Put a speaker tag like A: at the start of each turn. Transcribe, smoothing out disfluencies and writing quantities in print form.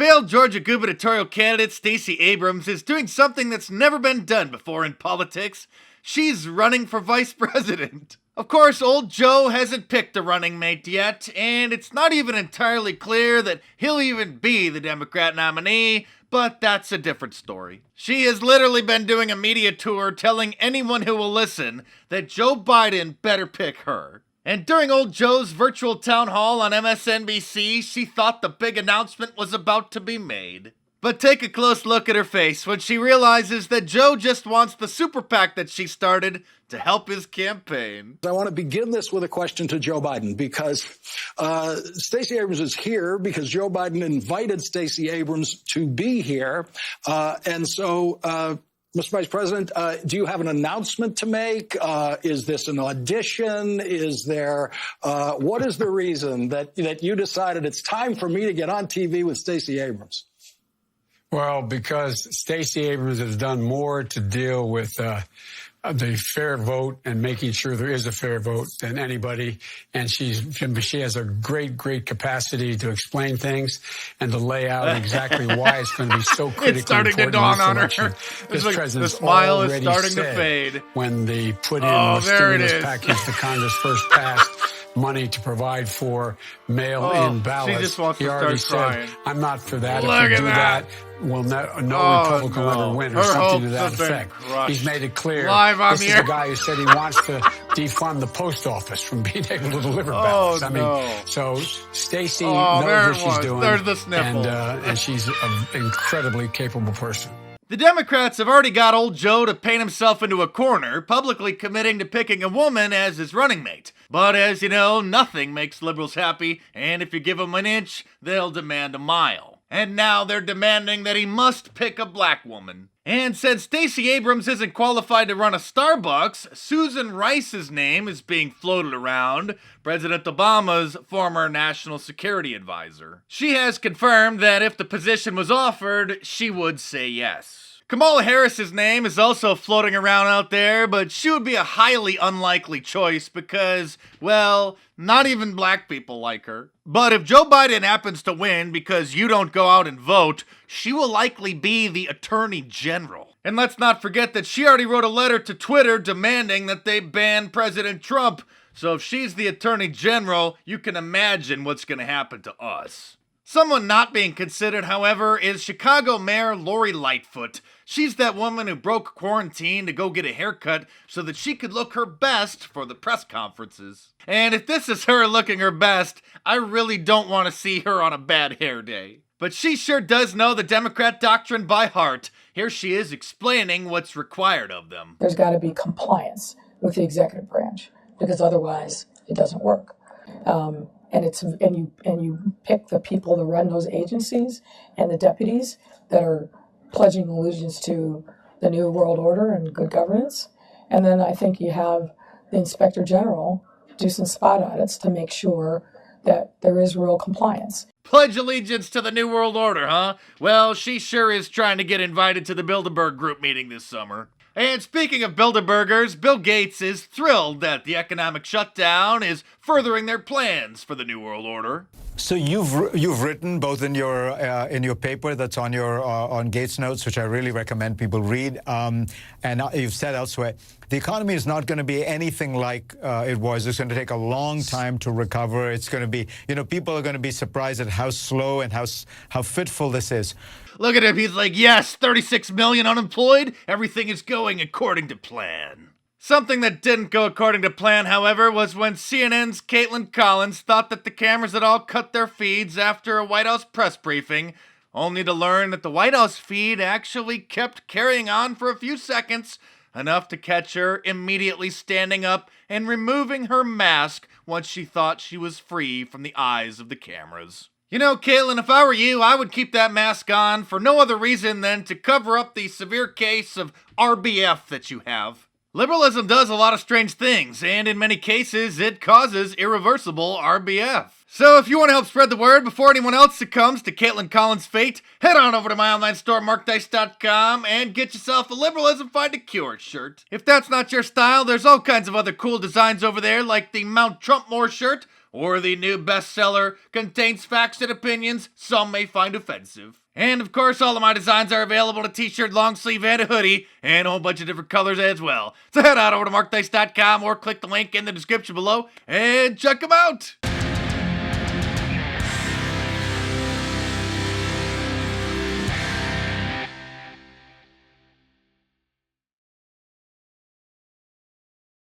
A: Failed Georgia gubernatorial candidate Stacey Abrams is doing something that's never been done before in politics. She's running for vice president. Of course, old Joe hasn't picked a running mate yet, and it's not even entirely clear that he'll even be the Democrat nominee, but that's a different story. She has literally been doing a media tour telling anyone who will listen that Joe Biden better pick her. And during old Joe's virtual town hall on MSNBC, she thought the big announcement was about to be made. But take a close look at her face when she realizes that Joe just wants the super PAC that she started to help his campaign.
B: I want to begin this with a question to Joe Biden because Stacey Abrams is here because Joe Biden invited Stacey Abrams to be here. Mr. Vice President, do you have an announcement to make? Is this an audition? Is there, what is the reason that you decided it's time for me to get on TV with Stacey Abrams?
C: Well, because Stacey Abrams has done more to deal with the fair vote and making sure there is a fair vote than anybody. And she has a great capacity to explain things and to lay out exactly why it's going to be so critically
A: it's starting
C: important
A: to dawn on her.
C: This
A: Like
C: president's
A: the smile is
C: already
A: starting
C: said
A: to fade.
C: When they put in the stimulus package the Congress first passed, money to provide for mail-in ballots.
A: She just wants
C: he
A: to
C: already
A: start crying.
C: said, I'm not for that.
A: Look
C: if we
A: at
C: do
A: that.
C: no Republican will ever win, or
A: Her
C: something to that
A: hopes have been
C: effect.
A: crushed.
C: He's made it clear.
A: Live on
C: this
A: the
C: is
A: air.
C: the guy who said he wants to defund the post office from being able to deliver ballots. So Stacey knows what she's doing.
A: There's the sniffle.
C: And she's an incredibly capable person.
A: The Democrats have already got old Joe to paint himself into a corner, publicly committing to picking a woman as his running mate. But as you know, nothing makes liberals happy, and if you give them an inch, they'll demand a mile. And now they're demanding that he must pick a black woman. And since Stacey Abrams isn't qualified to run a Starbucks, Susan Rice's name is being floated around, President Obama's former national security advisor. She has confirmed that if the position was offered, she would say yes. Kamala Harris's name is also floating around out there, but she would be a highly unlikely choice because, well, not even black people like her. But if Joe Biden happens to win because you don't go out and vote, she will likely be the Attorney General. And let's not forget that she already wrote a letter to Twitter demanding that they ban President Trump. So if she's the Attorney General, you can imagine what's going to happen to us. Someone not being considered, however, is Chicago Mayor Lori Lightfoot. She's that woman who broke quarantine to go get a haircut so that she could look her best for the press conferences. And if this is her looking her best, I really don't want to see her on a bad hair day. But she sure does know the Democrat doctrine by heart. Here she is explaining what's required of them.
D: There's got to be compliance with the executive branch because otherwise it doesn't work. And you pick the people to run those agencies and the deputies that are pledging allegiance to the new world order and good governance. And then I think you have the inspector general do some spot audits to make sure that there is real compliance.
A: Pledge allegiance to the new world order, huh? Well, she sure is trying to get invited to the Bilderberg group meeting this summer. And speaking of Bilderbergers, Bill Gates is thrilled that the economic shutdown is furthering their plans for the New World Order.
E: So you've written both in your paper that's on your on Gates Notes, which I really recommend people read, and you've said elsewhere, the economy is not going to be anything like it was. It's going to take a long time to recover. It's going to be, people are going to be surprised at how slow and how fitful this is.
A: Look at him. He's like, yes, 36 million unemployed. Everything is going according to plan. Something that didn't go according to plan, however, was when CNN's Caitlin Collins thought that the cameras had all cut their feeds after a White House press briefing, only to learn that the White House feed actually kept carrying on for a few seconds, enough to catch her immediately standing up and removing her mask once she thought she was free from the eyes of the cameras. Caitlin, if I were you, I would keep that mask on for no other reason than to cover up the severe case of RBF that you have. Liberalism does a lot of strange things, and in many cases, it causes irreversible RBF. So if you want to help spread the word before anyone else succumbs to Caitlin Collins' fate, head on over to my online store, markdice.com, and get yourself a Liberalism Find a Cure shirt. If that's not your style, there's all kinds of other cool designs over there, like the Mount Trumpmore shirt, or the new bestseller contains facts and opinions some may find offensive. And of course, all of my designs are available in a t-shirt, long sleeve, and a hoodie, and a whole bunch of different colors as well. So head on over to markdice.com or click the link in the description below and check them out!